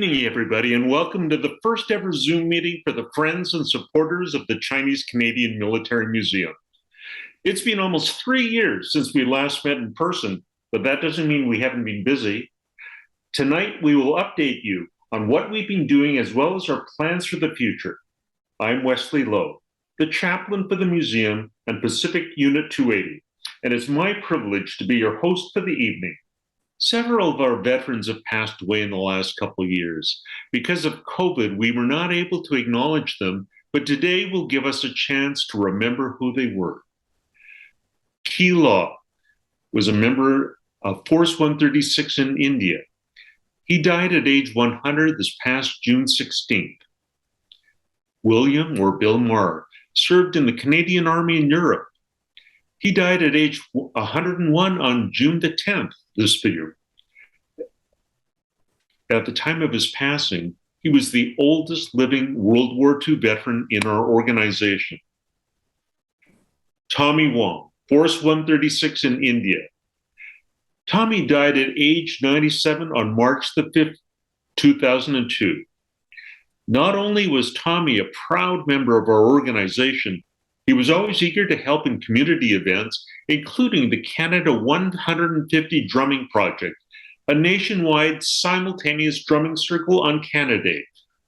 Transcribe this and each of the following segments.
evening, everybody, and welcome to the first ever Zoom meeting for the friends and supporters of the Chinese Canadian Military Museum. It's been almost 3 years since we last met in person, but that doesn't mean we haven't been busy. Tonight, we will update you on what we've been doing as well as our plans for the future. I'm Wesley Lowe, the chaplain for the museum and Pacific Unit 280, and it's my privilege to be your host for the evening. Several of our veterans have passed away in the last couple of years. Because of COVID, we were not able to acknowledge them, but today will give us a chance to remember who they were. Key Law was a member of Force 136 in India. He died at age 100 this past June 16th. William, or Bill Marr, served in the Canadian Army in Europe. He died at age 101 on June the 10th this year. At the time of his passing, he was the oldest living World War II veteran in our organization. Tommy Wong, Force 136 in India. Tommy died at age 97 on March the 5th, 2002. Not only was Tommy a proud member of our organization, he was always eager to help in community events, including the Canada 150 Drumming Project, a nationwide simultaneous drumming circle on Canada Day,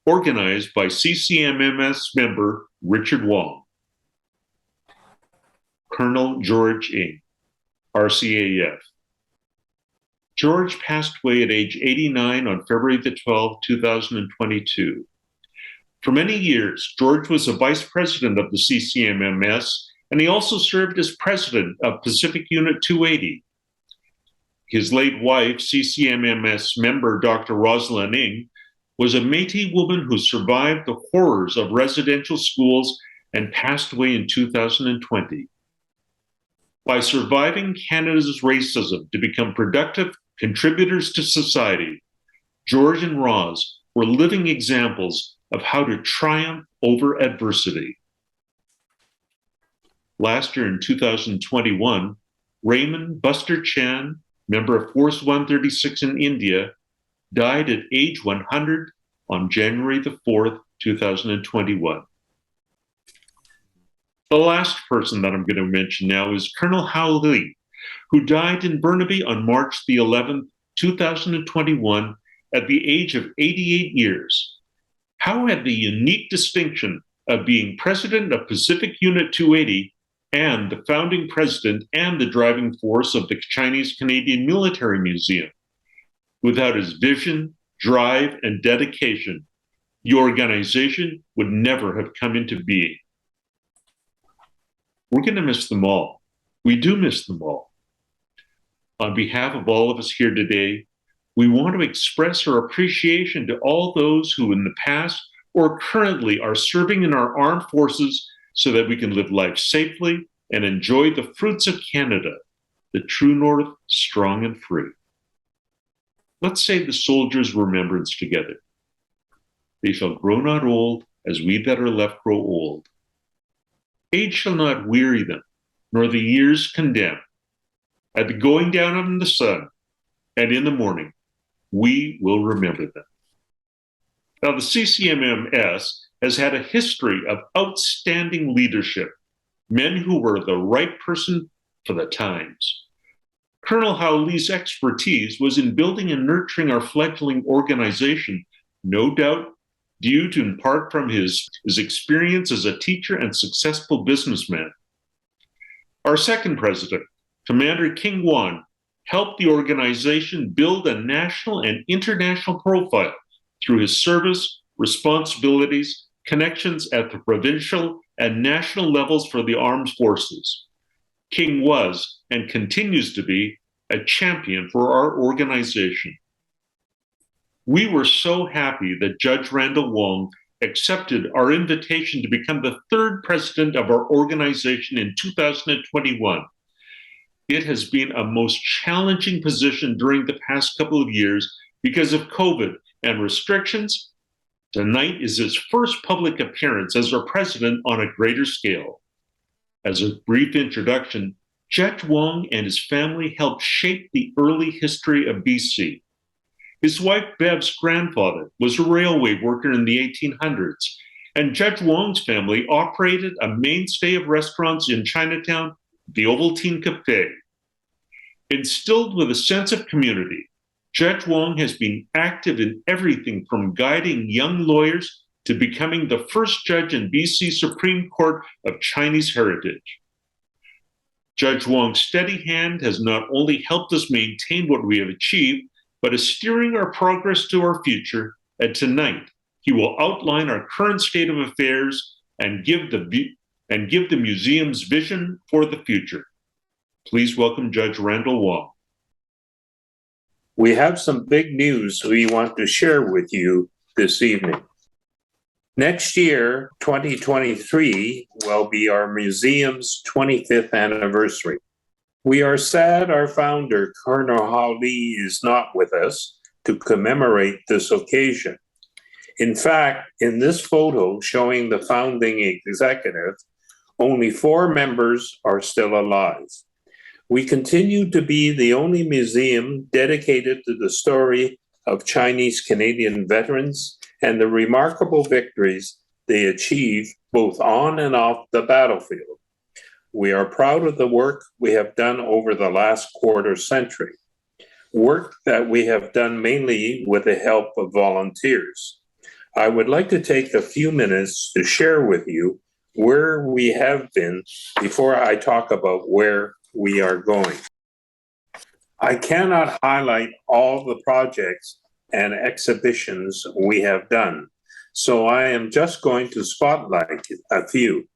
organized by CCMMS member Richard Wong. Colonel George Ng, RCAF. George passed away at age 89 on February the 12th, 2022. For many years, George was a vice president of the CCMMS, and he also served as president of Pacific Unit 280. His late wife, CCMMS member Dr. Rosalind Ng, was a Métis woman who survived the horrors of residential schools and passed away in 2020. By surviving Canada's racism to become productive contributors to society, George and Roz were living examples of how to triumph over adversity. Last year in 2021, Raymond Buster Chan, member of Force 136 in India, died at age 100 on January the 4th, 2021. The last person that I'm going to mention now is Colonel Hao Li, who died in Burnaby on March the 11th, 2021 at the age of 88 years. Hao had the unique distinction of being president of Pacific Unit 280 and the founding president and the driving force of the Chinese Canadian Military Museum. Without his vision, drive, and dedication, the organization would never have come into being. We're going to miss them all. We do miss them all. On behalf of all of us here today, we want to express our appreciation to all those who in the past or currently are serving in our armed forces so that we can live life safely and enjoy the fruits of Canada, the true north, strong and free. Let's say the soldiers' remembrance together. They shall grow not old, as we that are left grow old. Age shall not weary them, nor the years condemn. At the going down of the sun, and in the morning, we will remember them. Now, the CCMMS has had a history of outstanding leadership, men who were the right person for the times. Colonel Hao Li's expertise was in building and nurturing our fledgling organization, no doubt due to in part from his experience as a teacher and successful businessman. Our second president, Commander King Wan, helped the organization build a national and international profile through his service, responsibilities, connections at the provincial and national levels for the armed forces. King was and continues to be a champion for our organization. We were so happy that Judge Randall Wong accepted our invitation to become the third president of our organization in 2021. It has been a most challenging position during the past couple of years because of COVID and restrictions. Tonight is his first public appearance as our president on a greater scale. As a brief introduction, Judge Wong and his family helped shape the early history of BC. His wife Bev's grandfather was a railway worker in the 1800s, and Judge Wong's family operated a mainstay of restaurants in Chinatown, the Ovaltine Cafe. Instilled with a sense of community, Judge Wong has been active in everything from guiding young lawyers to becoming the first judge in BC Supreme Court of Chinese heritage. Judge Wong's steady hand has not only helped us maintain what we have achieved, but is steering our progress to our future, and tonight he will outline our current state of affairs and give the museum's vision for the future. Please welcome Judge Randall Wong. We have some big news we want to share with you this evening. Next year, 2023, will be our museum's 25th anniversary. We are sad our founder, Colonel Hao Li, is not with us to commemorate this occasion. In fact, in this photo showing the founding executive, only 4 members are still alive. We continue to be the only museum dedicated to the story of Chinese Canadian veterans and the remarkable victories they achieved both on and off the battlefield. We are proud of the work we have done over the last quarter century, work that we have done mainly with the help of volunteers. I would like to take a few minutes to share with you where we have been before I talk about where we are going. I cannot highlight all the projects and exhibitions we have done, so I am just going to spotlight a few.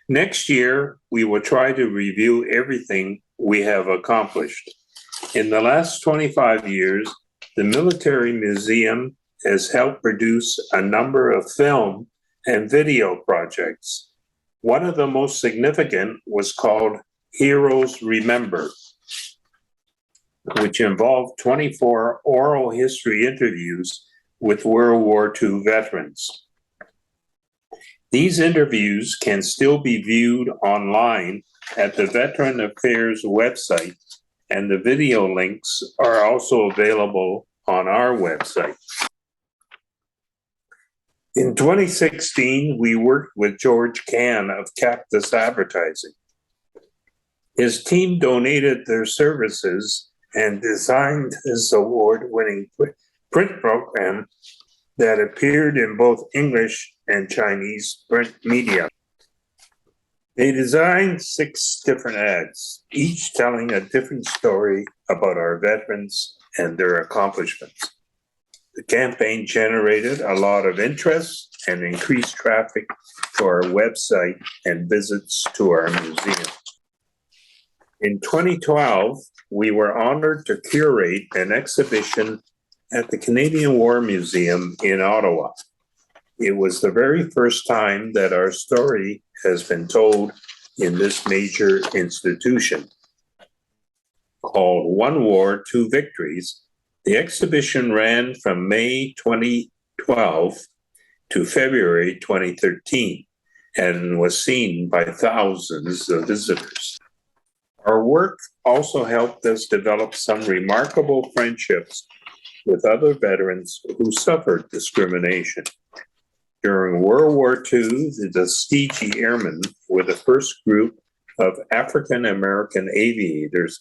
Next year, we will try to review everything we have accomplished. In the last 25 years, the Military Museum has helped produce a number of film and video projects. One of the most significant was called Heroes Remember, which involved 24 oral history interviews with World War II veterans. These interviews can still be viewed online at the Veteran Affairs website, and the video links are also available on our website. In 2016, we worked with George Can of Cactus Advertising. His team donated their services and designed his award-winning print program that appeared in both English and Chinese print media. They designed 6 different ads, each telling a different story about our veterans and their accomplishments. The campaign generated a lot of interest and increased traffic to our website and visits to our museum. In 2012, we were honored to curate an exhibition at the Canadian War Museum in Ottawa. It was the very first time that our story has been told in this major institution. Called One War, Two Victories, the exhibition ran from May 2012 to February 2013 and was seen by thousands of visitors. Our work also helped us develop some remarkable friendships with other veterans who suffered discrimination. During World War II, the Tuskegee Airmen were the first group of African American aviators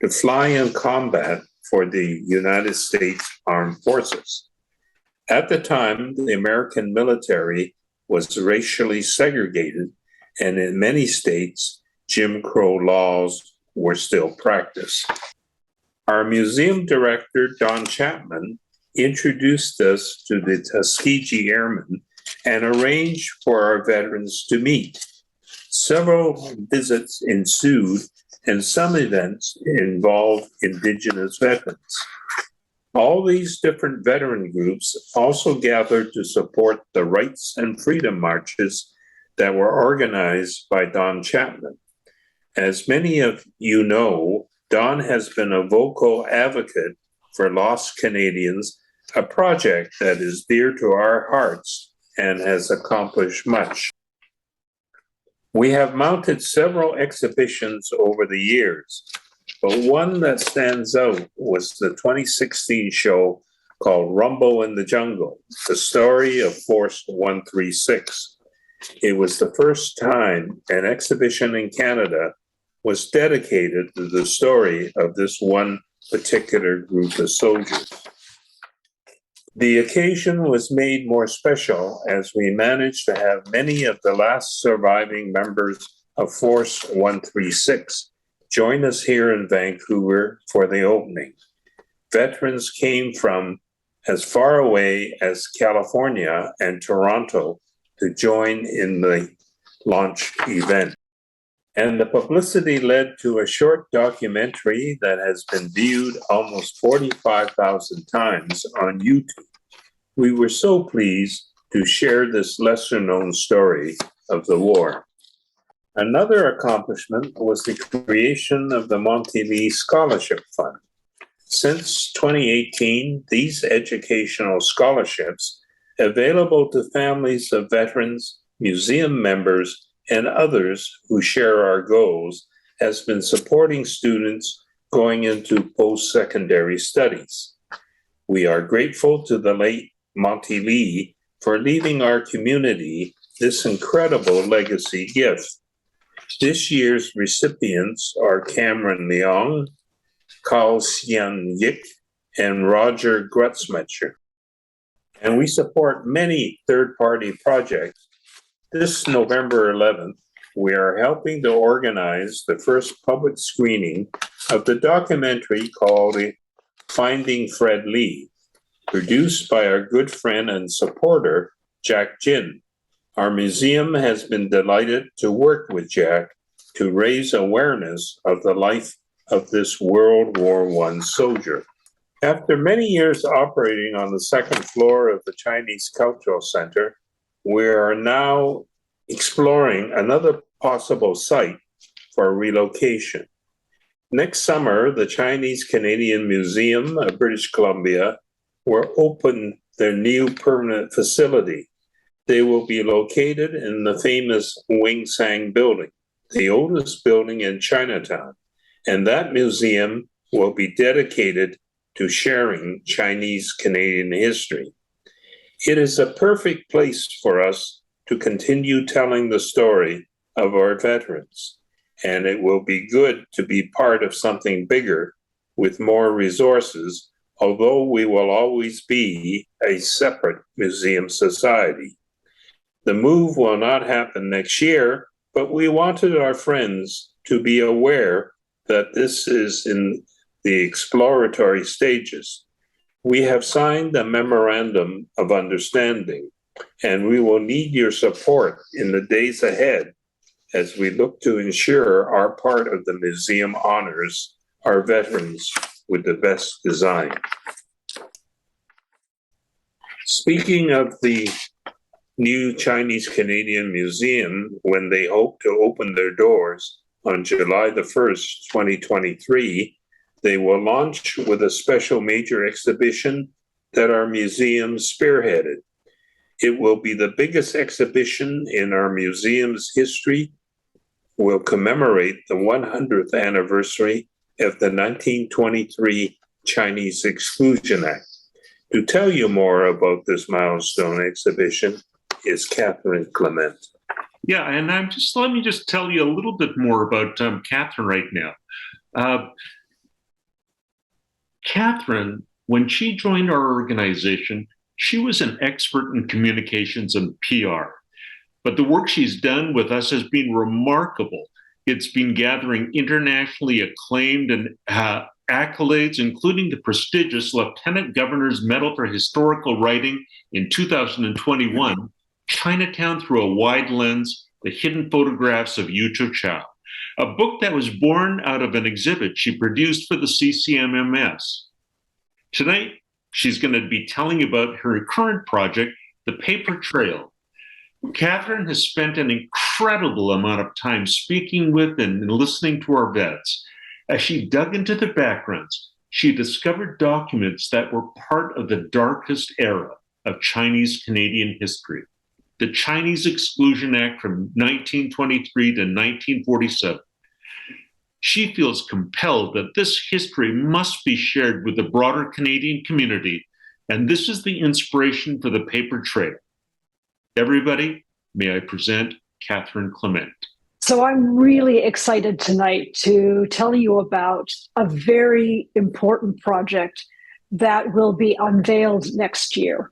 to fly in combat for the United States Armed Forces. At the time, the American military was racially segregated, and in many states, Jim Crow laws were still practiced. Our museum director, Don Chapman, introduced us to the Tuskegee Airmen and arranged for our veterans to meet. Several visits ensued, and some events involved Indigenous veterans. All these different veteran groups also gathered to support the rights and freedom marches that were organized by Don Chapman. As many of you know, Don has been a vocal advocate for Lost Canadians, a project that is dear to our hearts and has accomplished much. We have mounted several exhibitions over the years, but one that stands out was the 2016 show called Rumble in the Jungle, the story of Force 136. It was the first time an exhibition in Canada was dedicated to the story of this one particular group of soldiers. The occasion was made more special as we managed to have many of the last surviving members of Force 136 join us here in Vancouver for the opening. Veterans came from as far away as California and Toronto to join in the launch event. And the publicity led to a short documentary that has been viewed almost 45,000 times on YouTube. We were so pleased to share this lesser-known story of the war. Another accomplishment was the creation of the Monty Scholarship Fund. Since 2018, these educational scholarships, available to families of veterans, museum members, and others who share our goals, has been supporting students going into post-secondary studies. We are grateful to the late Monty Lee for leaving our community this incredible legacy gift. This year's recipients are Cameron Leong, Carl Xian Yik, and Roger Grutzmecher. And we support many third-party projects. This November 11th, we are helping to organize the first public screening of the documentary called Finding Fred Lee, produced by our good friend and supporter, Jack Jin. Our museum has been delighted to work with Jack to raise awareness of the life of this World War I soldier. After many years operating on the second floor of the Chinese Cultural Center, we are now exploring another possible site for relocation. Next summer, the Chinese Canadian Museum of British Columbia will open their new permanent facility. They will be located in the famous Wing Sang building, the oldest building in Chinatown, and that museum will be dedicated to sharing Chinese Canadian history. It is a perfect place for us to continue telling the story of our veterans, and it will be good to be part of something bigger with more resources, although we will always be a separate museum society. The move will not happen next year, but we wanted our friends to be aware that this is in the exploratory stages. We have signed a memorandum of understanding, and we will need your support in the days ahead as we look to ensure our part of the museum honors our veterans with the best design. Speaking of the new Chinese Canadian Museum, when they hope to open their doors on July the 1st, 2023, they will launch with a special major exhibition that our museum spearheaded. It will be the biggest exhibition in our museum's history, will commemorate the 100th anniversary of the 1923 Chinese Exclusion Act. To tell you more about this milestone exhibition is Catherine Clement. Yeah, and let me just tell you a little bit more about Catherine right now. Catherine, when she joined our organization, she was an expert in communications and PR. But the work she's done with us has been remarkable. It's been gathering internationally acclaimed and accolades, including the prestigious Lieutenant Governor's Medal for Historical Writing in 2021, Chinatown Through a Wide Lens, The Hidden Photographs of Yu Chow, a book that was born out of an exhibit she produced for the CCMMS. Tonight, she's going to be telling about her current project, The Paper Trail. Catherine has spent an incredible amount of time speaking with and listening to our vets. As she dug into the backgrounds, she discovered documents that were part of the darkest era of Chinese Canadian history, the Chinese Exclusion Act from 1923 to 1947. She feels compelled that this history must be shared with the broader Canadian community And this is the inspiration for the paper trail. Everybody, may I present Catherine Clement. So I'm really excited tonight to tell you about a very important project that will be unveiled next year.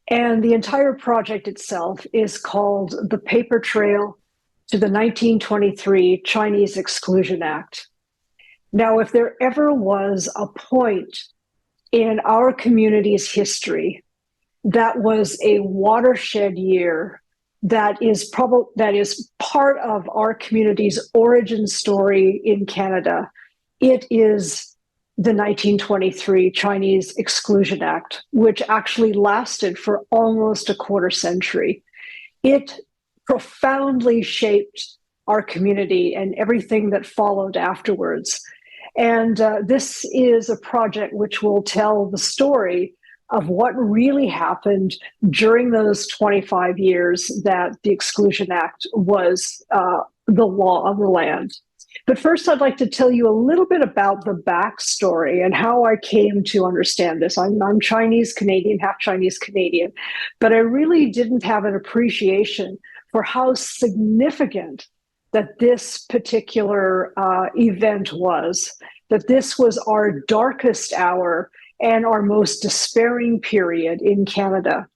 And the entire project itself is called the Paper Trail to the 1923 Chinese Exclusion Act. Now, if there ever was a point in our community's history that was a watershed year that is part of our community's origin story in Canada, it is the 1923 Chinese Exclusion Act, which actually lasted for almost a quarter century. It profoundly shaped our community and everything that followed afterwards. And this is a project which will tell the story of what really happened during those 25 years that the Exclusion Act was the law of the land. But first, I'd like to tell you a little bit about the backstory and how I came to understand this. I'm Chinese Canadian, half Chinese Canadian, but I really didn't have an appreciation for how significant that this particular event was, that this was our darkest hour and our most despairing period in Canada.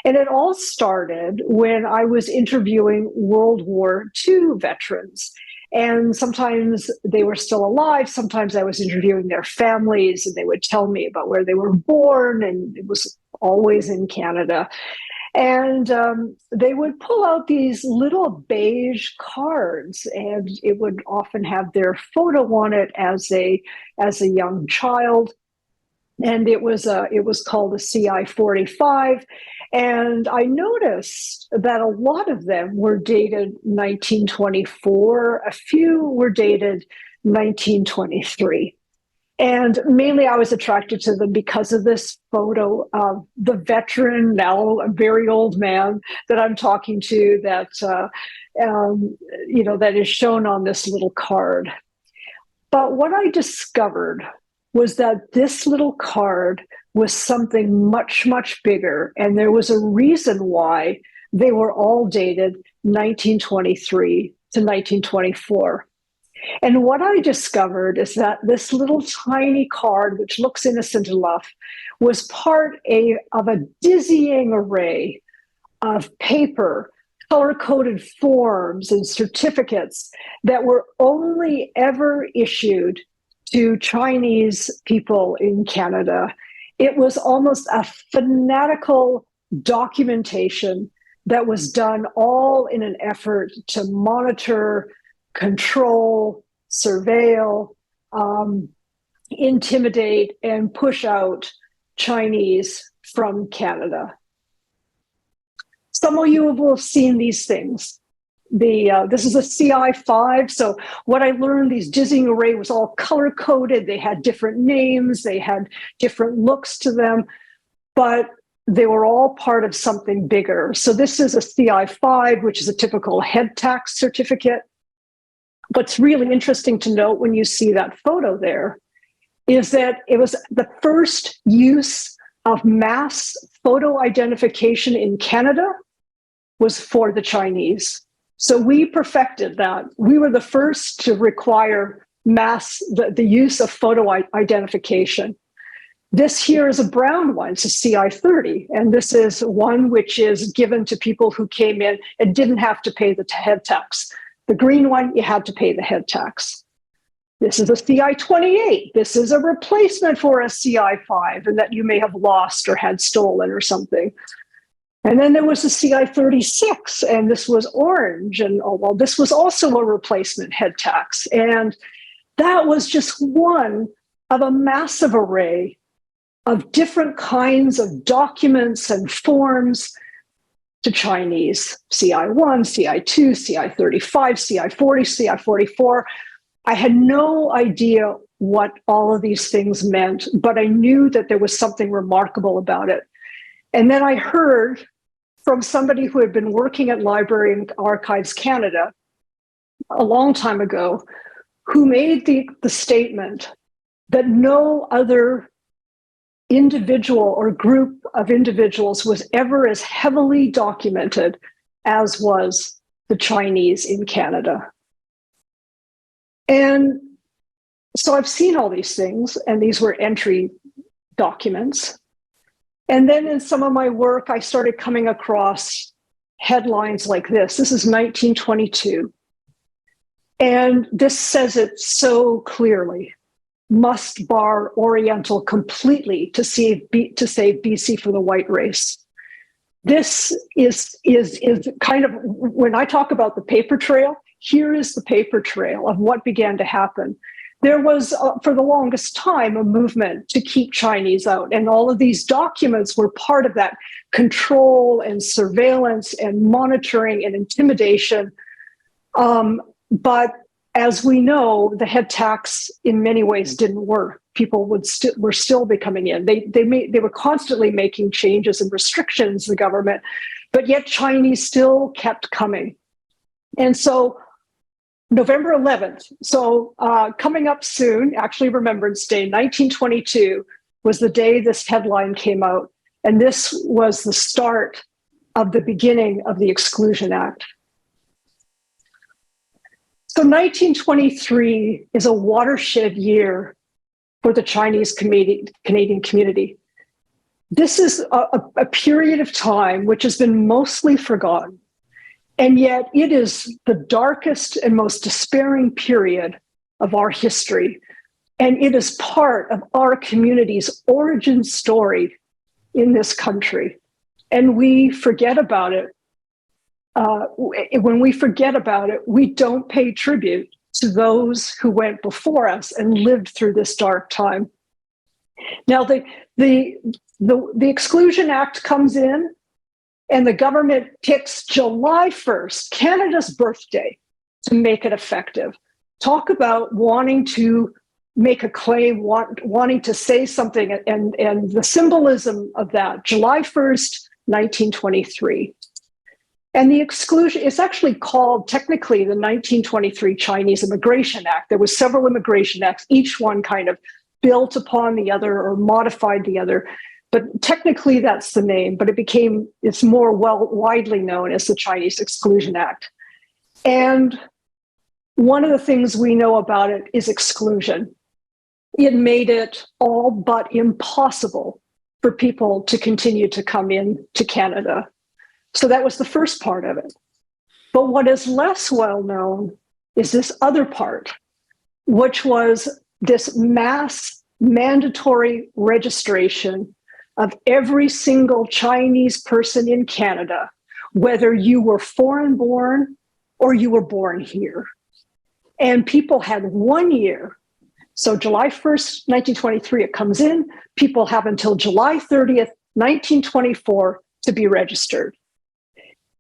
And it all started when I was interviewing World War II veterans. And sometimes they were still alive. Sometimes I was interviewing their families and they would tell me about where they were born, and it was always in Canada. And they would pull out these little beige cards, and it would often have their photo on it as a young child. And it was called a CI-45. And I noticed that a lot of them were dated 1924. A few were dated 1923. And mainly I was attracted to them because of this photo of the veteran, now a very old man that I'm talking to, that that is shown on this little card. But what I discovered was that this little card was something much, much bigger. And there was a reason why they were all dated 1923 to 1924. And what I discovered is that this little tiny card, which looks innocent enough, was part of a dizzying array of paper, color-coded forms and certificates that were only ever issued to Chinese people in Canada. It was almost a fanatical documentation that was done all in an effort to monitor, control, surveil, intimidate, and push out Chinese from Canada. Some of you will have seen these things. This is a CI-5. So what I learned, these dizzying array was all color coded. They had different names. They had different looks to them, but they were all part of something bigger. So this is a CI-5, which is a typical head tax certificate. What's really interesting to note when you see that photo there is that it was the first use of mass photo identification in Canada was for the Chinese. So we perfected that. We were the first to require the use of photo identification. This here is a brown one. It's a CI-30. And this is one which is given to people who came in and didn't have to pay the head tax. The green one, you had to pay the head tax. This is a CI-28. This is a replacement for a CI-5 and that you may have lost or had stolen or something. And then there was the CI-36, and this was orange. And this was also a replacement head tax. And that was just one of a massive array of different kinds of documents and forms to Chinese. CI-1, CI-2, CI-35, CI-40, CI-44. I had no idea what all of these things meant, but I knew that there was something remarkable about it. And then I heard from somebody who had been working at Library and Archives Canada a long time ago, who made the statement that no other individual or group of individuals was ever as heavily documented as was the Chinese in Canada. And so I've seen all these things, and these were entry documents. And then in some of my work, I started coming across headlines like this. This is 1922. And this says it so clearly. Must bar Oriental completely to save BC for the white race. This is kind of, when I talk about the paper trail, here is the paper trail of what began to happen. There was, for the longest time, a movement to keep Chinese out. And all of these documents were part of that control and surveillance and monitoring and intimidation. But as we know, the head tax in many ways didn't work. People were still becoming in. They were constantly making changes and restrictions, the government, but yet Chinese still kept coming. And so November 11th, so coming up soon, actually Remembrance Day, 1922, was the day this headline came out. And this was the start of the beginning of the Exclusion Act. So 1923 is a watershed year for the Chinese Canadian community. This is a period of time which has been mostly forgotten. And yet it is the darkest and most despairing period of our history. And it is part of our community's origin story in this country. And we forget about it. When we forget about it, we don't pay tribute to those who went before us and lived through this dark time. Now, the Exclusion Act comes in, and the government picks July 1st, Canada's birthday, to make it effective. Talk about wanting to make a claim, wanting to say something, and the symbolism of that. July 1st, 1923. And the exclusion, it's actually called technically the 1923 Chinese Immigration Act. There were several immigration acts, each one kind of built upon the other or modified the other. But technically that's the name, but it's more widely known as the Chinese Exclusion Act. And one of the things we know about it is exclusion. It made it all but impossible for people to continue to come in to Canada. So that was the first part of it. But what is less well known is this other part, which was this mass mandatory registration of every single Chinese person in Canada, whether you were foreign born or you were born here. And people had 1 year. So July 1st, 1923, it comes in. People have until July 30th, 1924 to be registered.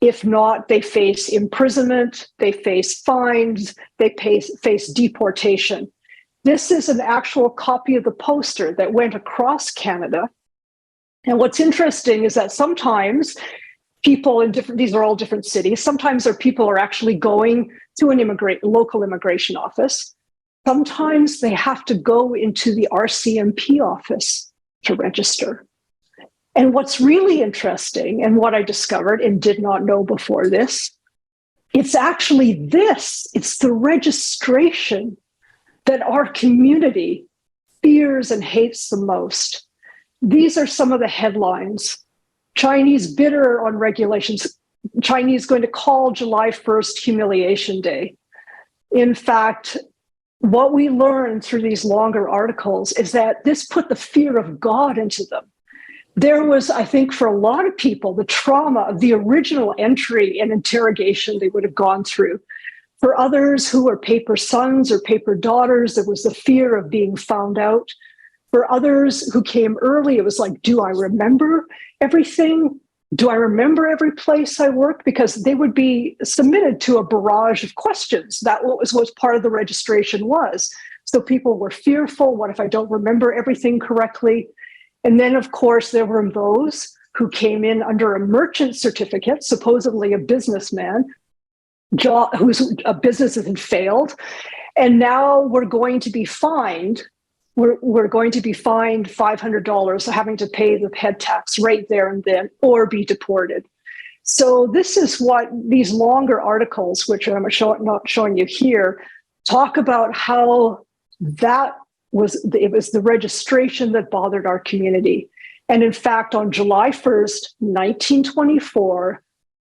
If not, they face imprisonment, they face fines, they face deportation. This is an actual copy of the poster that went across Canada. And what's interesting is that sometimes people in these are all different cities, sometimes people are actually going to an local immigration office. Sometimes they have to go into the RCMP office to register. And what's really interesting, and what I discovered and did not know before this, it's the registration that our community fears and hates the most. These are some of the headlines. Chinese bitter on regulations. Chinese going to call July 1st Humiliation Day. In fact, what we learned through these longer articles is that this put the fear of God into them. There was, I think, for a lot of people, the trauma of the original entry and interrogation they would have gone through. For others who were paper sons or paper daughters, there was the fear of being found out. For others who came early, it was like, do I remember everything? Do I remember every place I worked? Because they would be submitted to a barrage of questions. That was part of the registration was. So people were fearful. What if I don't remember everything correctly? And then, of course, there were those who came in under a merchant certificate, supposedly a businessman, whose business had failed. And now we're going to be fined were going to be fined $500, having to pay the head tax right there and then, or be deported. So this is what these longer articles, which I'm not showing you here, talk about how it was the registration that bothered our community. And in fact, on July 1st, 1924,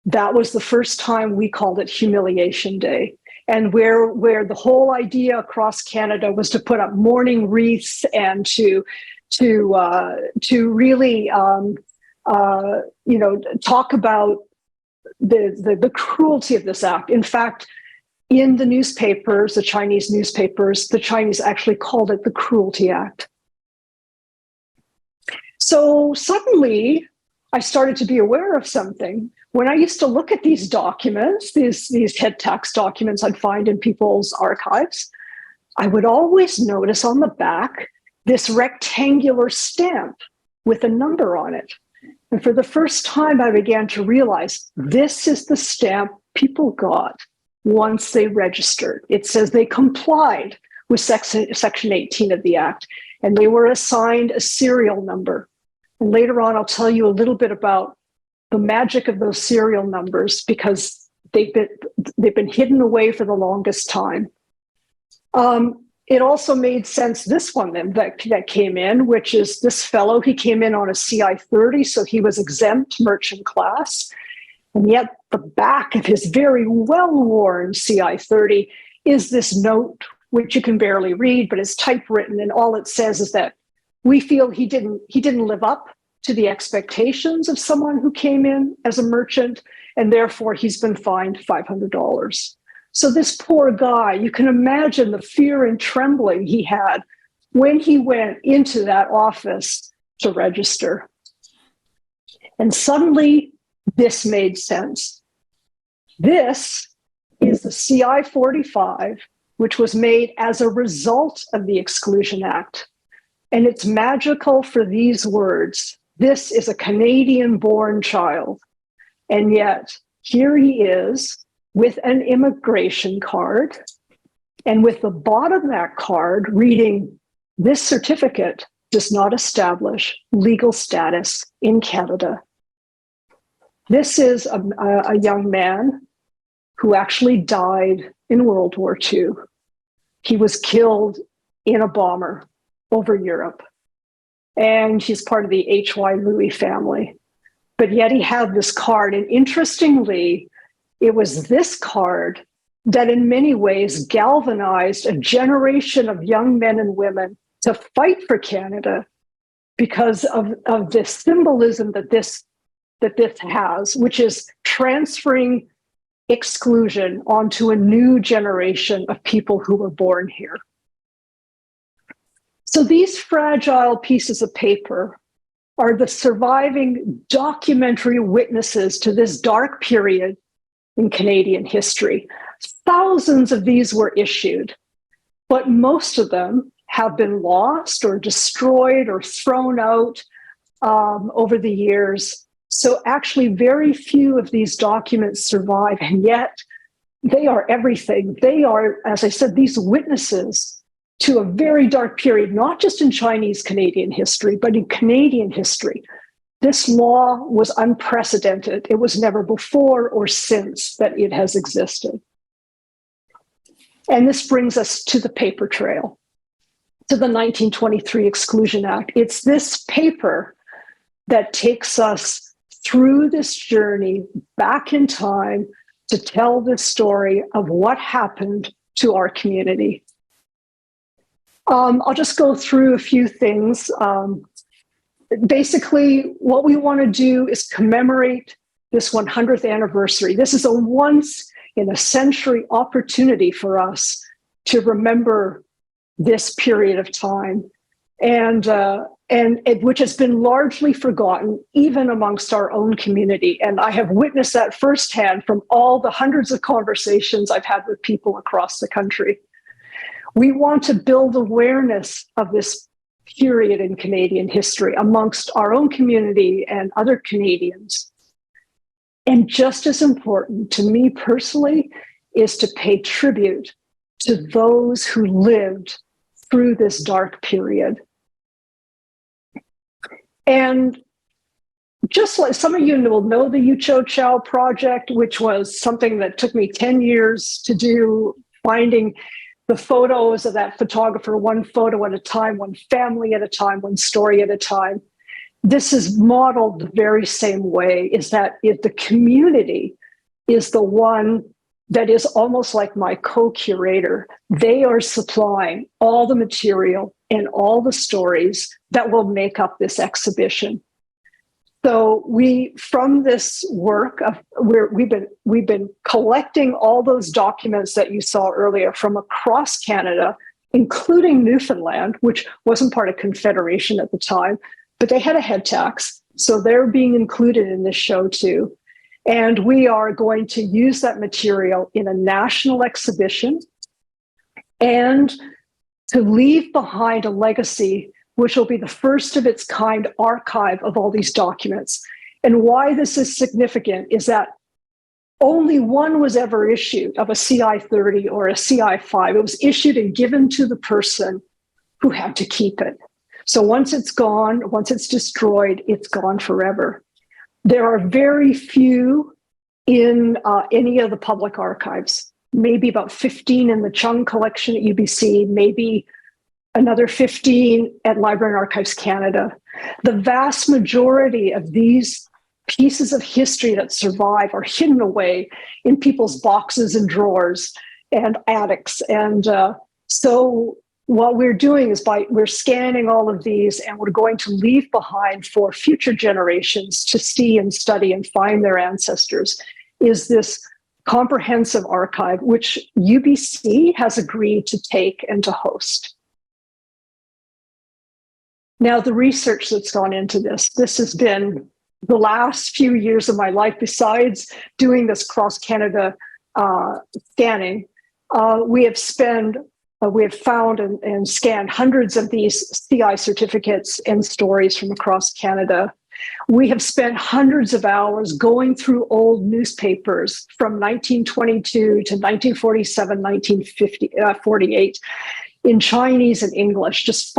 that was the first time we called it Humiliation Day. And where the whole idea across Canada was to put up mourning wreaths and to really talk about the cruelty of this act. In fact, in the newspapers, the Chinese newspapers, the Chinese actually called it the Cruelty Act. So suddenly, I started to be aware of something. When I used to look at these documents, these head tax documents I'd find in people's archives, I would always notice on the back this rectangular stamp with a number on it. And for the first time, I began to realize this is the stamp people got once they registered. It says they complied with Section 18 of the Act, and they were assigned a serial number. And later on, I'll tell you a little bit about the magic of those serial numbers, because they've been hidden away for the longest time. It also made sense, this one then that came in, which is this fellow. He came in on a CI 30, so he was exempt merchant class. And yet the back of his very well-worn CI 30 is this note, which you can barely read, but it's typewritten, and all it says is that we feel he didn't live up to the expectations of someone who came in as a merchant, and therefore he's been fined $500. So this poor guy, you can imagine the fear and trembling he had when he went into that office to register. And suddenly this made sense. This is the CI 45, which was made as a result of the Exclusion Act. And it's magical for these words. This is a Canadian-born child. And yet, here he is with an immigration card, and with the bottom of that card reading, "This certificate does not establish legal status in Canada." This is a young man who actually died in World War II. He was killed in a bomber over Europe. And he's part of the H.Y. Louis family. But yet he had this card. And interestingly, it was this card that in many ways galvanized a generation of young men and women to fight for Canada because of the symbolism that this has, which is transferring exclusion onto a new generation of people who were born here. So these fragile pieces of paper are the surviving documentary witnesses to this dark period in Canadian history. Thousands of these were issued, but most of them have been lost or destroyed or thrown out over the years. So actually very few of these documents survive, and yet they are everything. They are, as I said, these witnesses to a very dark period, not just in Chinese Canadian history, but in Canadian history. This law was unprecedented. It was never before or since that it has existed. And this brings us to the paper trail, to the 1923 Exclusion Act. It's this paper that takes us through this journey back in time to tell the story of what happened to our community. I'll just go through a few things. Basically, what we want to do is commemorate this 100th anniversary. This is a once-in-a-century opportunity for us to remember this period of time, and which has been largely forgotten, even amongst our own community. And I have witnessed that firsthand from all the hundreds of conversations I've had with people across the country. We want to build awareness of this period in Canadian history amongst our own community and other Canadians. And just as important to me personally is to pay tribute to those who lived through this dark period. And just like some of you will know the Yu Cho Chow project, which was something that took me 10 years to do, finding the photos of that photographer, one photo at a time, one family at a time, one story at a time. This is modeled the very same way, is that if the community is the one that is almost like my co-curator. They are supplying all the material and all the stories that will make up this exhibition. So from this work, we've been collecting all those documents that you saw earlier from across Canada, including Newfoundland, which wasn't part of Confederation at the time, but they had a head tax. So they're being included in this show too. And we are going to use that material in a national exhibition and to leave behind a legacy, which will be the first of its kind archive of all these documents. And why this is significant is that only one was ever issued of a CI-30 or a CI-5. It was issued and given to the person who had to keep it. So once it's gone, once it's destroyed, it's gone forever. There are very few in any of the public archives, maybe about 15 in the Chung collection at UBC, maybe another 15 at Library and Archives Canada. The vast majority of these pieces of history that survive are hidden away in people's boxes and drawers and attics. And so what we're doing is we're scanning all of these, and we're going to leave behind for future generations to see and study and find their ancestors, is this comprehensive archive, which UBC has agreed to take and to host. Now, the research that's gone into this has been the last few years of my life. Besides doing this cross-Canada scanning, we have found and scanned hundreds of these CI certificates and stories from across Canada. We have spent hundreds of hours going through old newspapers from 1922 to 1947, 1948 in Chinese and English, just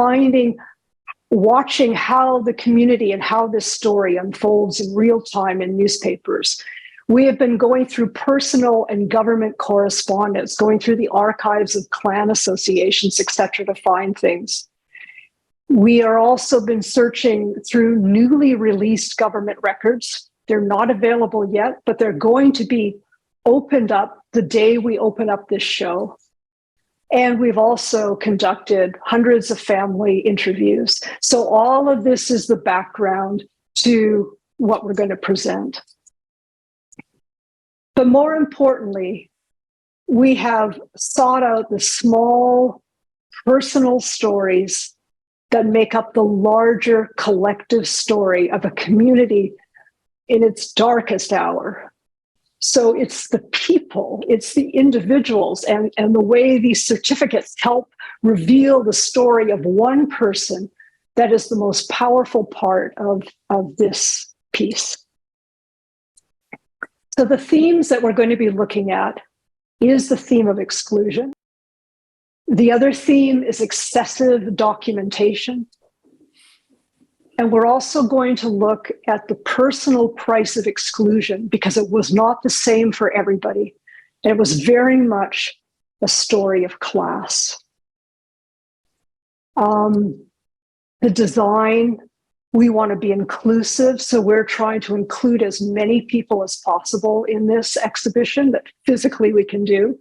watching how the community and how this story unfolds in real time in newspapers. We have been going through personal and government correspondence, going through the archives of clan associations, et cetera, to find things. We are also been searching through newly released government records. They're not available yet, but they're going to be opened up the day we open up this show. And we've also conducted hundreds of family interviews. So all of this is the background to what we're going to present. But more importantly, we have sought out the small personal stories that make up the larger collective story of a community in its darkest hour. So it's the people, it's the individuals, and the way these certificates help reveal the story of one person that is the most powerful part of this piece. So the themes that we're going to be looking at is the theme of exclusion. The other theme is excessive documentation. And we're also going to look at the personal price of exclusion, because it was not the same for everybody. And it was very much a story of class. The design, we want to be inclusive, so we're trying to include as many people as possible in this exhibition that physically we can do.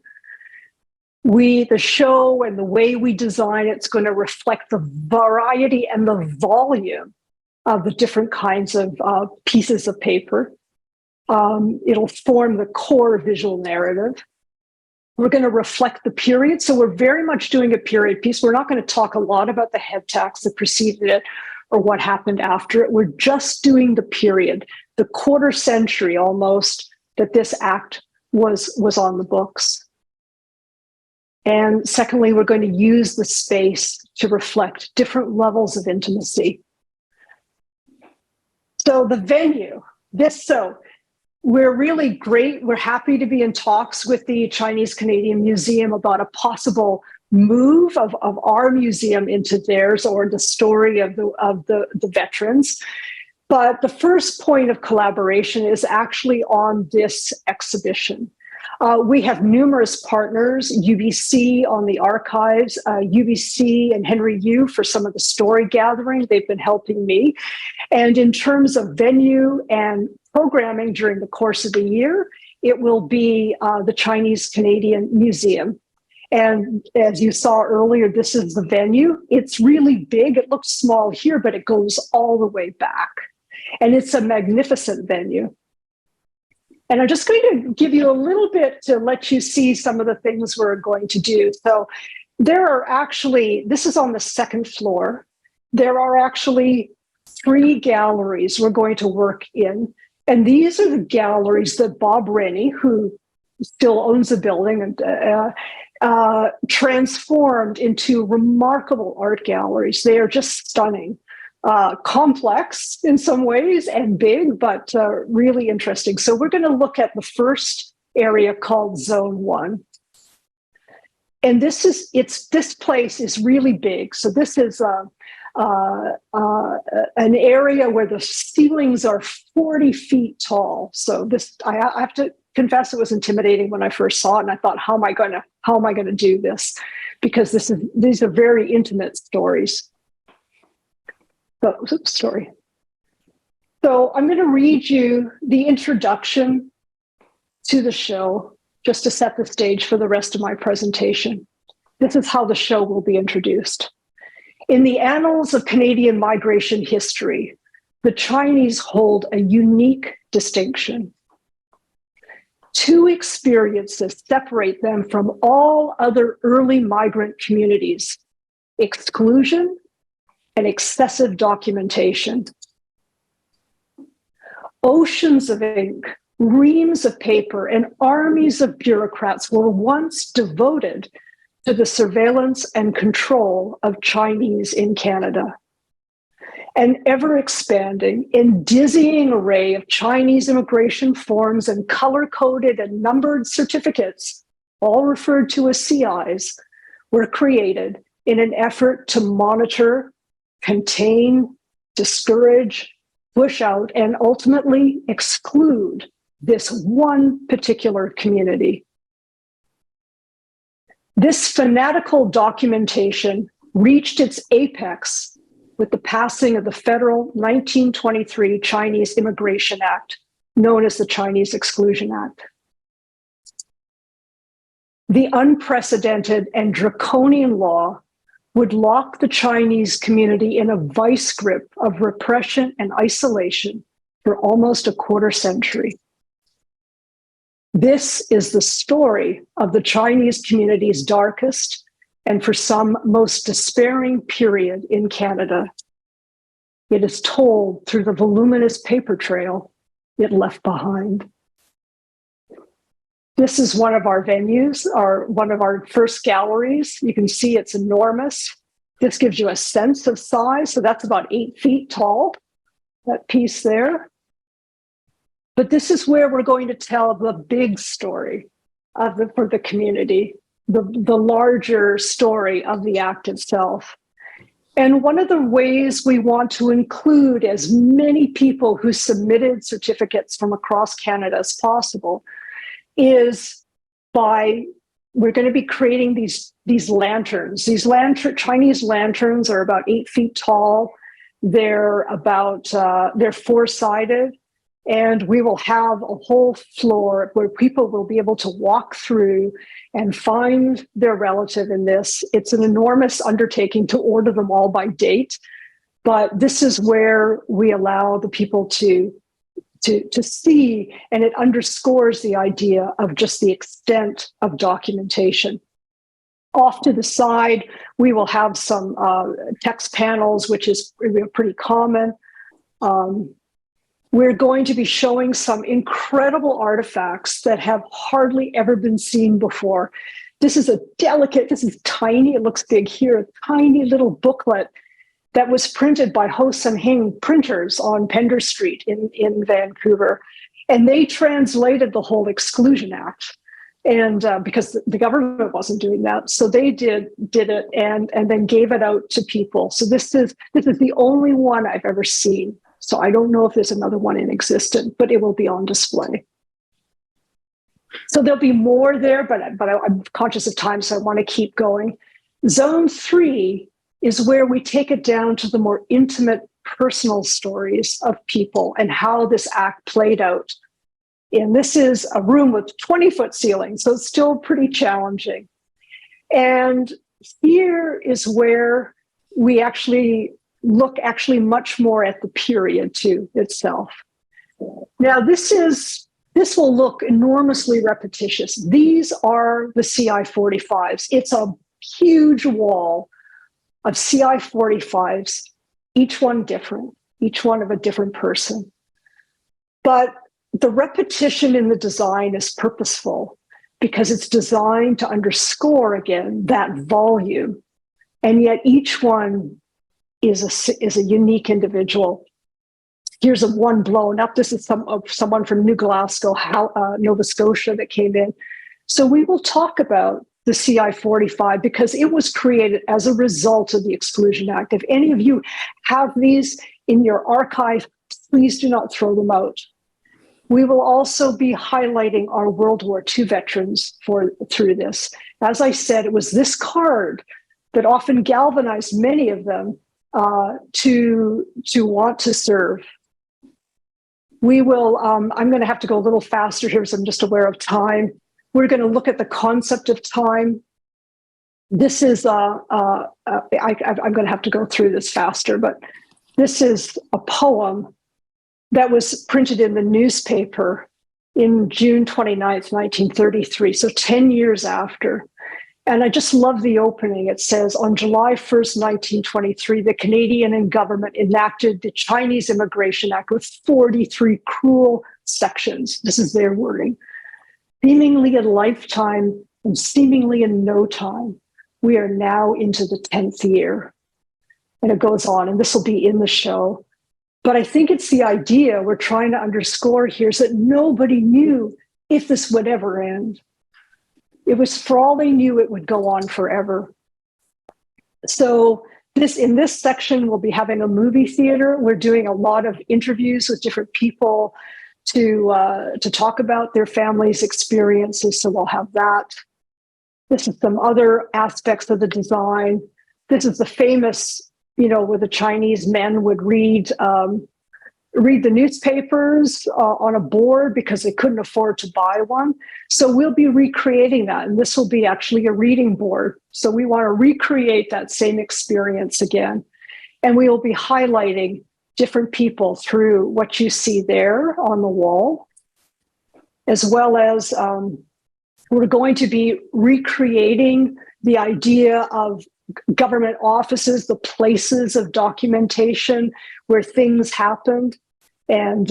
The show and the way we design it's going to reflect the variety and the volume of the different kinds of pieces of paper. It'll form the core visual narrative. We're going to reflect the period, so we're very much doing a period piece. We're not going to talk a lot about the head tax that preceded it or what happened after it. We're just doing the period, the quarter century almost that this act was on the books. And secondly, we're going to use the space to reflect different levels of intimacy. So the venue, we're really great. We're happy to be in talks with the Chinese Canadian Museum about a possible move of our museum into theirs, or the story of the veterans. But the first point of collaboration is actually on this exhibition. We have numerous partners, UBC on the archives, UBC and Henry Yu for some of the story gathering. They've been helping me. And in terms of venue and programming during the course of the year, it will be the Chinese Canadian Museum. And as you saw earlier, this is the venue. It's really big. It looks small here, but it goes all the way back. And it's a magnificent venue. And I'm just going to give you a little bit to let you see some of the things we're going to do. So there are actually, this is on the second floor. There are actually 3 galleries we're going to work in. And these are the galleries that Bob Rennie, who still owns the building, and transformed into remarkable art galleries. They are just stunning. Complex in some ways and big, but really interesting. So we're going to look at the first area called Zone 1. And this place is really big. So this is an area where the ceilings are 40 feet tall. So this, I have to confess, it was intimidating when I first saw it, and I thought, how am I going to do this? Because these are very intimate stories. So I'm going to read you the introduction to the show just to set the stage for the rest of my presentation. This is how the show will be introduced. In the annals of Canadian migration history, the Chinese hold a unique distinction. 2 experiences separate them from all other early migrant communities: exclusion and excessive documentation. Oceans of ink, reams of paper, and armies of bureaucrats were once devoted to the surveillance and control of Chinese in Canada. An ever-expanding and dizzying array of Chinese immigration forms and color-coded and numbered certificates, all referred to as CIs, were created in an effort to monitor, contain, discourage, push out, and ultimately exclude this one particular community. This fanatical documentation reached its apex with the passing of the federal 1923 Chinese Immigration Act, known as the Chinese Exclusion Act. The unprecedented and draconian law would lock the Chinese community in a vice grip of repression and isolation for almost a quarter century. This is the story of the Chinese community's darkest and, for some, most despairing period in Canada. It is told through the voluminous paper trail it left behind. This is one of our venues, one of our first galleries. You can see it's enormous. This gives you a sense of size. So that's about 8 feet tall, that piece there. But this is where we're going to tell the big story for the community, the larger story of the act itself. And one of the ways we want to include as many people who submitted certificates from across Canada as possible is we're going to be creating these lanterns. These Chinese lanterns are about 8 feet tall. They're 4-sided, and we will have a whole floor where people will be able to walk through and find their relative in this. It's an enormous undertaking to order them all by date, but this is where we allow the people to see, and it underscores the idea of just the extent of documentation. Off to the side, we will have some text panels, which is pretty common. We're going to be showing some incredible artifacts that have hardly ever been seen before. This is tiny, it looks big here, a tiny little booklet that was printed by Ho Sam Hing printers on Pender Street in Vancouver. And they translated the whole Exclusion Act. And because the government wasn't doing that, so they did it and then gave it out to people. So this is the only one I've ever seen. So I don't know if there's another one in existence, but it will be on display. So there'll be more there, but I'm conscious of time, so I want to keep going. Zone 3 is where we take it down to the more intimate personal stories of people and how this act played out. And this is a room with 20-foot ceilings, so it's still pretty challenging. And here is where we actually look much more at the period too itself. Now, this will look enormously repetitious. These are the CI-45s. It's a huge wall of CI-45s, each one different, each one of a different person. But the repetition in the design is purposeful because it's designed to underscore, again, that volume. And yet each one is a unique individual. Here's one blown up. This is someone from New Glasgow, Nova Scotia, that came in. So we will talk about the CI-45 because it was created as a result of the Exclusion Act. If any of you have these in your archive, please do not throw them out. We will also be highlighting our World War II veterans through this. As I said, it was this card that often galvanized many of them to want to serve. We will, I'm going to have to go a little faster here because I'm just aware of time. We're going to look at the concept of time. This is, I'm going to have to go through this faster, but this is a poem that was printed in the newspaper in June 29th, 1933, so 10 years after. And I just love the opening. It says, on July 1st, 1923, the Canadian government enacted the Chinese Immigration Act with 43 cruel sections. This is their wording. Seemingly a lifetime and seemingly in no time, we are now into the 10th year. And it goes on, and this will be in the show. But I think it's the idea we're trying to underscore here is that nobody knew if this would ever end. It was, for all they knew, it would go on forever. So in this section, we'll be having a movie theater. We're doing a lot of interviews with different people to talk about their families' experiences. So we'll have that. This is some other aspects of the design. This is the famous, where the Chinese men would read the newspapers on a board because they couldn't afford to buy one. So we'll be recreating that. And this will be actually a reading board. So we want to recreate that same experience again. And we will be highlighting different people through what you see there on the wall, as well as we're going to be recreating the idea of government offices, the places of documentation where things happened. And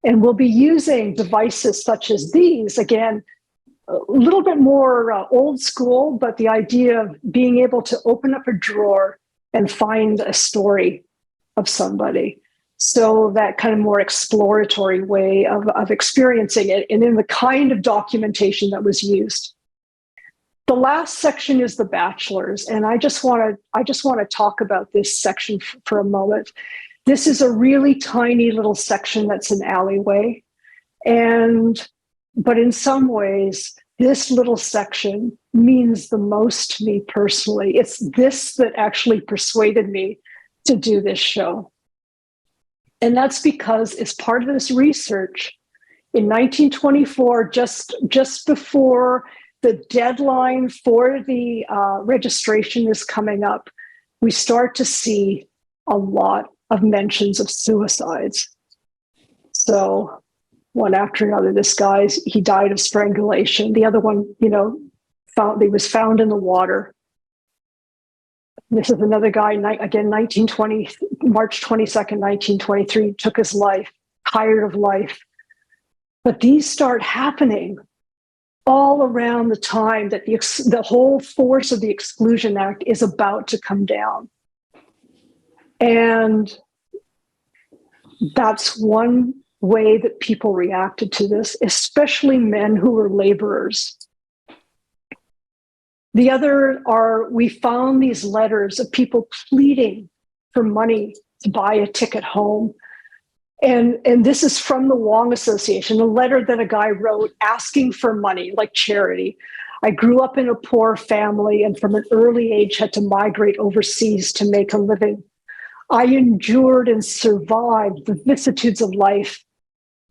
we'll be using devices such as these, again, a little bit more old school, but the idea of being able to open up a drawer and find a story of somebody. So that kind of more exploratory way of experiencing it, and in the kind of documentation that was used. The last section is the bachelors, and I just want to talk about this section for a moment. This is a really tiny little section that's an alleyway, but in some ways, this little section means the most to me personally. It's this that actually persuaded me to do this show. And that's because as part of this research, in 1924, just before the deadline for the registration is coming up, we start to see a lot of mentions of suicides. So one after another, this guy, he died of strangulation. The other one, he was found in the water. This is another guy, again, March 22nd, 1923, took his life, tired of life. But these start happening all around the time that the whole force of the Exclusion Act is about to come down. And that's one way that people reacted to this, especially men who were laborers. The other are, we found these letters of people pleading for money to buy a ticket home. And this is from the Wong Association, a letter that a guy wrote asking for money, like charity. I grew up in a poor family and from an early age had to migrate overseas to make a living. I endured and survived the vicissitudes of life,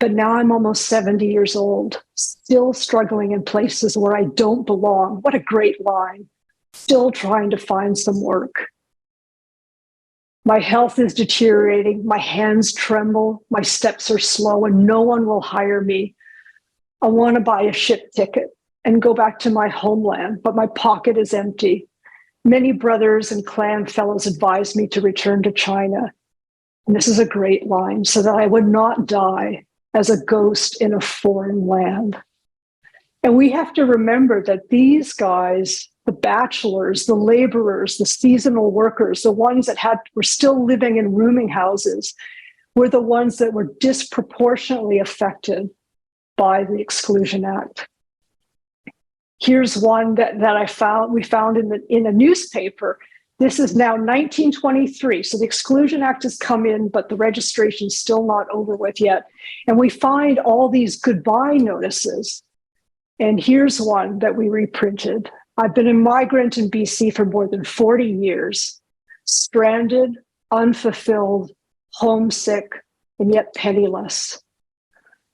but now I'm almost 70 years old, still struggling in places where I don't belong. What a great line. Still trying to find some work. My health is deteriorating, my hands tremble, my steps are slow, and no one will hire me. I want to buy a ship ticket and go back to my homeland, but my pocket is empty. Many brothers and clan fellows advised me to return to China. And this is a great line, so that I would not die as a ghost in a foreign land. And we have to remember that these guys, the bachelors, the laborers, the seasonal workers, the ones that were still living in rooming houses, were the ones that were disproportionately affected by the Exclusion Act. Here's one that we found in a newspaper. This is now 1923. So the Exclusion Act has come in, but the registration's still not over with yet. And we find all these goodbye notices. And here's one that we reprinted. I've been a migrant in BC for more than 40 years, stranded, unfulfilled, homesick, and yet penniless.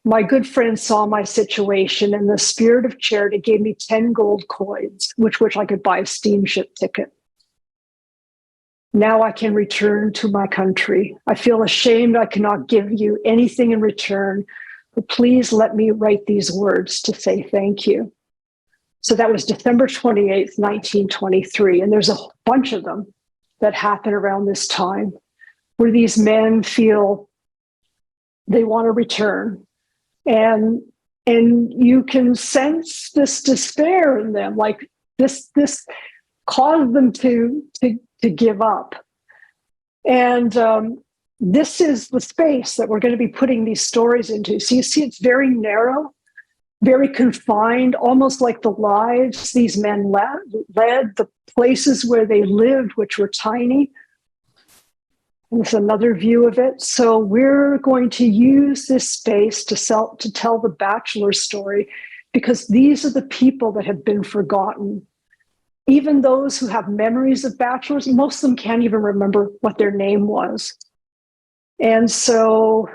My good friend saw my situation, and the spirit of charity gave me 10 gold coins, which I could buy a steamship ticket. Now I can return to my country. I feel ashamed I cannot give you anything in return, but please let me write these words to say thank you. So that was December 28th, 1923. And there's a bunch of them that happen around this time where these men feel they want to return. And you can sense this despair in them, like this caused them to give up. And this is the space that we're going to be putting these stories into. So you see, it's very narrow, very confined, almost like the lives these men led, the places where they lived, which were tiny. And there's another view of it. So we're going to use this space to tell the bachelor story, because these are the people that have been forgotten. Even those who have memories of bachelors, most of them can't even remember what their name was. And so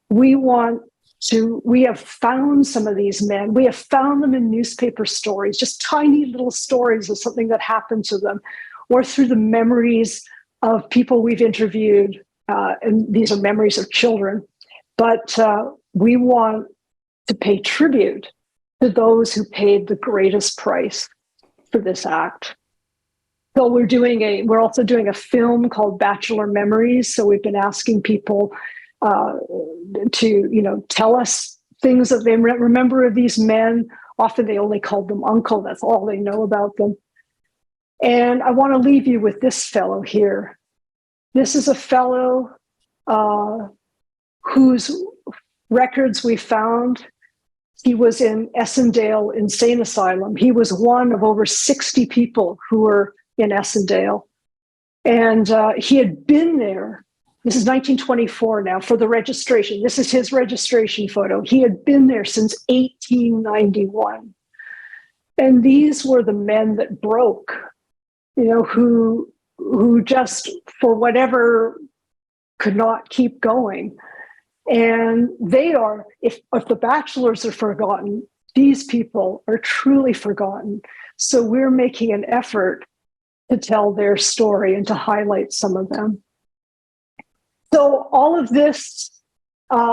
we have found some of these men. We have found them in newspaper stories, just tiny little stories of something that happened to them, or through the memories of people we've interviewed. And these are memories of children. But we want to pay tribute to those who paid the greatest price for this act. So we're also doing a film called Bachelor Memories. So we've been asking people to tell us things that they remember of these men. Often they only called them uncle. That's all they know about them. And I want to leave you with this fellow here. This is a fellow whose records we found. He was in Essendale Insane Asylum. He was one of over 60 people who were in Essendale. And he had been there. This is 1924 now for the registration. This is his registration photo. He had been there since 1891. And these were the men that broke, who just, for whatever, could not keep going. And they are, if the bachelors are forgotten, these people are truly forgotten. So we're making an effort to tell their story and to highlight some of them. So all of this,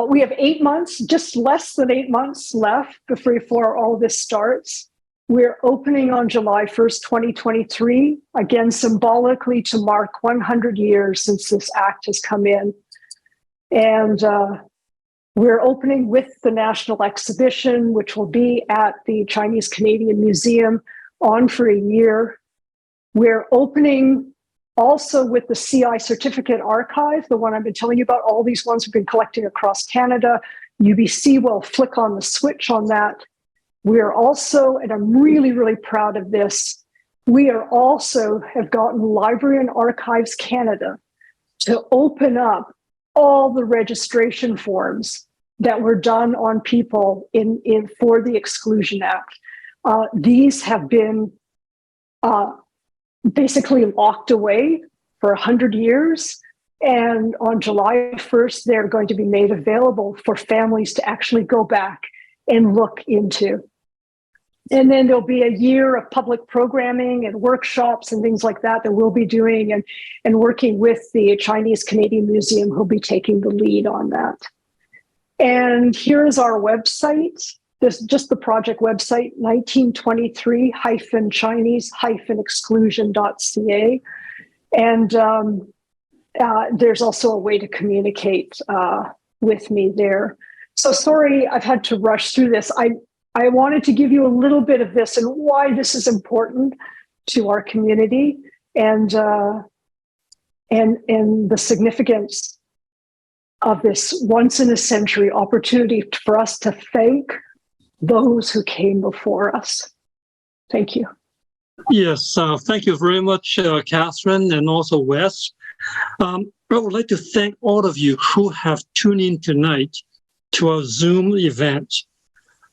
we have 8 months, just less than 8 months left before all this starts. We're opening on July 1st, 2023, again, symbolically to mark 100 years since this act has come in. And we're opening with the National Exhibition, which will be at the Chinese Canadian Museum on for a year. We're opening also with the CI Certificate Archive, the one I've been telling you about. All these ones we've been collecting across Canada. UBC will flick on the switch on that. We're also, and I'm really, really proud of this, we are also have gotten Library and Archives Canada to open up all the registration forms that were done on people in for the Exclusion Act. These have been basically locked away for 100 years. And on July 1st, they're going to be made available for families to actually go back and look into. And then there'll be a year of public programming and workshops and things like that that we'll be doing and working with the Chinese Canadian Museum, who'll be taking the lead on that. And here's our website. This is just the project website, 1923-Chinese-exclusion.ca. And there's also a way to communicate with me there. So sorry, I've had to rush through this. I wanted to give you a little bit of this and why this is important to our community and the significance of this once in a century opportunity for us to thank those who came before us. Thank you. Yes, thank you very much, Catherine, and also Wes. I would like to thank all of you who have tuned in tonight to our Zoom event.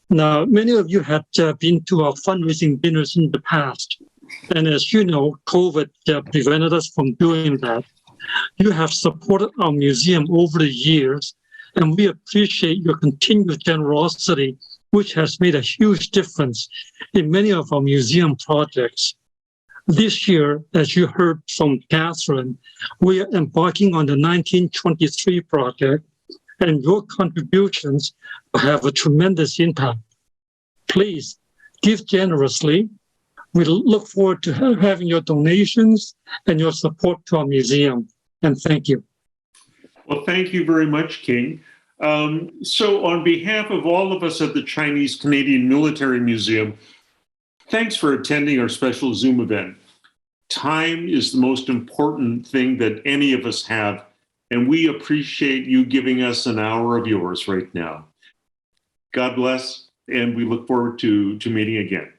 Now, many of you had been to our fundraising dinners in the past, and as you know, COVID prevented us from doing that. You have supported our museum over the years, and we appreciate your continued generosity, which has made a huge difference in many of our museum projects. This year, as you heard from Catherine, we are embarking on the 1923 project, and your contributions have a tremendous impact. Please give generously. We look forward to having your donations and your support to our museum. And thank you. Well, thank you very much, King. So on behalf of all of us at the Chinese Canadian Military Museum, thanks for attending our special Zoom event. Time is the most important thing that any of us have, and we appreciate you giving us an hour of yours right now. God bless, and we look forward to meeting again.